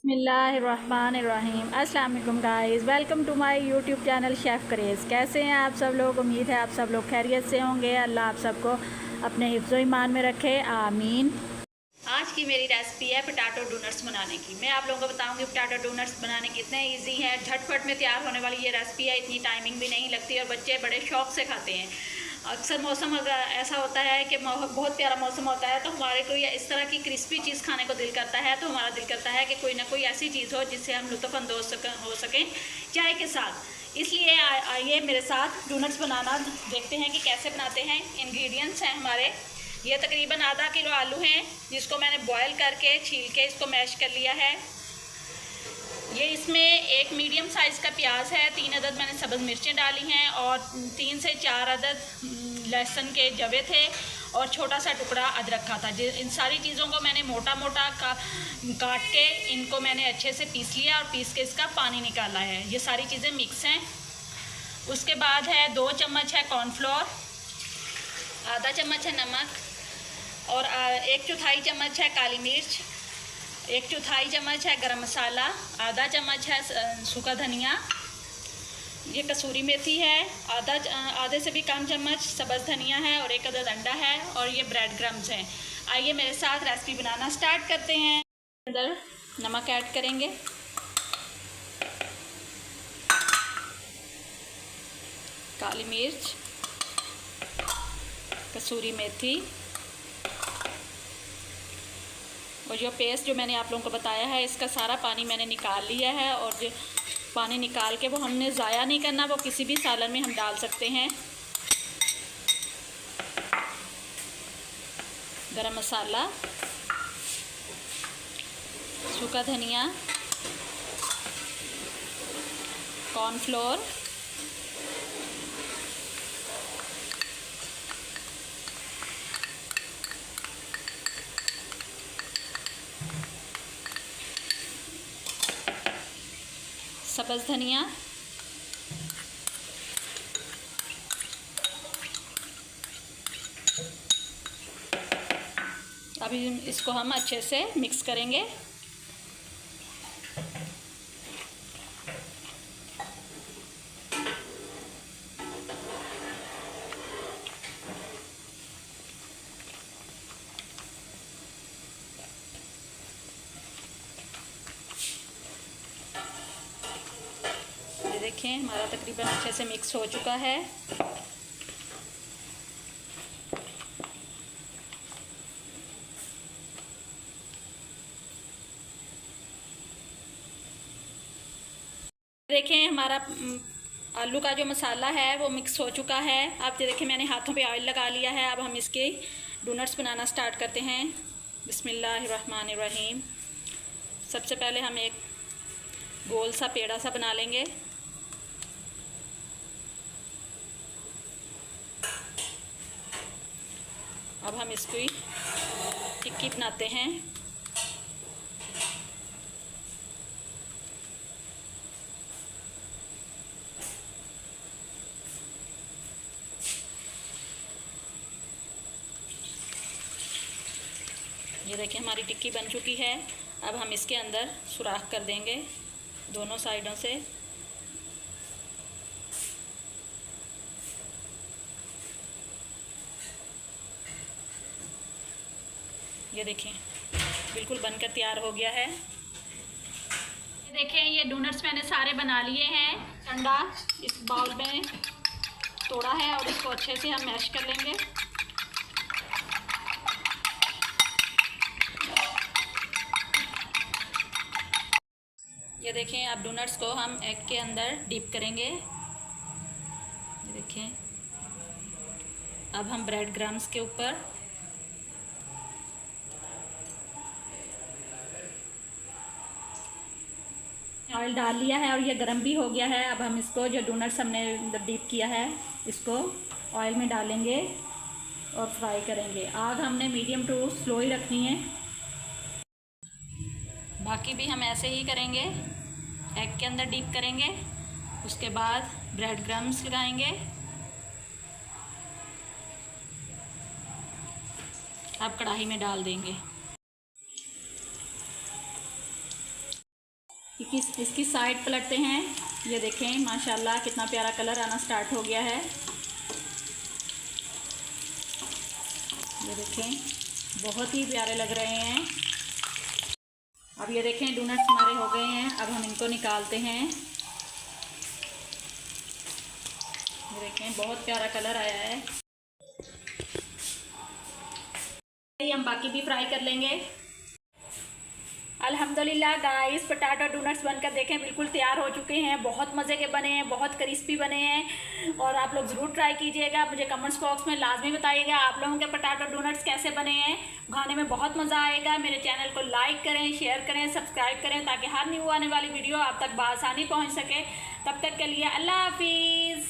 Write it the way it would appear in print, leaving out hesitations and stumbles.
बिस्मिल्लाहिर्रहमानिर्रहीम। अस्सलाम वालेकुम guys, welcome to my YouTube channel chef craze. कैसे हैं आप सब लोग? उम्मीद है आप सब लोग खैरियत से होंगे। अल्लाह आप सबको अपने हिफ्ज़ व ईमान में रखे, आमीन। आज की मेरी रेसिपी है पोटैटो डोनट्स बनाने की। मैं आप लोगों को बताऊंगी पोटैटो डोनट्स बनाने कितने इजी है। झटपट में तैयार होने वाली ये रेसिपी है, इतनी टाइमिंग भी नहीं लगती और बच्चे बड़े शौक से खाते हैं। अक्सर मौसम अगर ऐसा होता है कि बहुत प्यारा मौसम होता है तो हमारे को या इस तरह की क्रिस्पी चीज़ खाने को दिल करता है, तो हमारा दिल करता है कि कोई ना कोई ऐसी चीज़ हो जिससे हम लुत्फ़अंदोज़ हो सकें चाय के साथ। इसलिए आइए मेरे साथ डोनट्स बनाना देखते हैं कि कैसे बनाते हैं। इंग्रेडिएंट्स हैं हमारे, ये तकरीबन आधा किलो आलू हैं जिसको मैंने बॉयल करके छील के इसको मैश कर लिया है। ये इसमें एक मीडियम साइज़ का प्याज है, 3 अदद मैंने सब्ज़ मिर्चें डाली हैं और 3 से 4 अदद लहसुन के जवे थे और छोटा सा टुकड़ा अदरक का था। इन सारी चीज़ों को मैंने मोटा मोटा काट के इनको मैंने अच्छे से पीस लिया और पीस के इसका पानी निकाला है। ये सारी चीज़ें मिक्स हैं। उसके बाद है 2 चम्मच है कॉर्नफ्लोर, आधा चम्मच है नमक और 1/4 चम्मच है काली मिर्च, 1/4 चम्मच है गरम मसाला, आधा चम्मच है सूखा धनिया, ये कसूरी मेथी है, आधे से भी कम चम्मच सब्ज़ धनिया है और 1 अदद अंडा है और ये ब्रेड क्रम्स हैं। आइए मेरे साथ रेसिपी बनाना स्टार्ट करते हैं। अंदर नमक ऐड करेंगे, काली मिर्च, कसूरी मेथी और जो पेस्ट जो मैंने आप लोगों को बताया है इसका सारा पानी मैंने निकाल लिया है। और जो पानी निकाल के वो हमने ज़ाया नहीं करना, वो किसी भी सालन में हम डाल सकते हैं। गरम मसाला, सूखा धनिया, कॉर्नफ्लोर, सब्ज़ धनिया, अभी इसको हम अच्छे से मिक्स करेंगे। ये देखें हमारा तकरीबन अच्छे से मिक्स हो चुका है। देखें हमारा आलू का जो मसाला है वो मिक्स हो चुका है। अब ये देखें मैंने हाथों पे ऑयल लगा लिया है। अब हम इसके डोनट्स बनाना स्टार्ट करते हैं। बिस्मिल्लाहिर्रहमानिर्रहीम। सबसे पहले हम एक गोल सा पेड़ा सा बना लेंगे। अब हम इसकी टिक्की बनाते हैं। ये देखिए हमारी टिक्की बन चुकी है। अब हम इसके अंदर सुराख कर देंगे दोनों साइडों से। ये देखें बिल्कुल बनकर तैयार हो गया है। ये देखें ये डोनट्स मैंने सारे बना लिए हैं। अंडा इस बाउल में तोड़ा है और इसको अच्छे से हम मैश कर लेंगे। ये देखें अब डोनट्स को हम एग के अंदर डिप करेंगे। ये देखें अब हम ब्रेड क्रम्स के ऊपर ऑयल डाल लिया है और ये गर्म भी हो गया है। अब हम इसको जो डोनट्स हमने डिप किया है इसको ऑयल में डालेंगे और फ्राई करेंगे। आग हमने मीडियम टू स्लो ही रखनी है। बाकी भी हम ऐसे ही करेंगे, एग के अंदर डीप करेंगे, उसके बाद ब्रेड क्रम्स लगाएंगे। अब कढ़ाई में डाल देंगे। इसकी साइड पलटते हैं। ये देखें माशाल्लाह कितना प्यारा कलर आना स्टार्ट हो गया है। ये देखें बहुत ही प्यारे लग रहे हैं। अब ये देखें डोनट्स हमारे हो गए हैं। अब हम इनको निकालते हैं। ये देखें बहुत प्यारा कलर आया है। हम बाकी भी फ्राई कर लेंगे। अल्हम्दुलिल्लाह गाइस, पोटैटो डोनट्स बनकर देखें बिल्कुल तैयार हो चुके हैं। बहुत मज़े के बने हैं, बहुत क्रिस्पी बने हैं और आप लोग ज़रूर ट्राई कीजिएगा। मुझे कमेंट्स बॉक्स में लाजमी बताइएगा आप लोगों के पोटैटो डोनट्स कैसे बने हैं। खाने में बहुत मज़ा आएगा। मेरे चैनल को लाइक करें, शेयर करें, सब्सक्राइब करें ताकि हर न्यू आने वाली वीडियो आप तक बआसानी पहुँच सके। तब तक के लिए अल्लाह हाफिज़।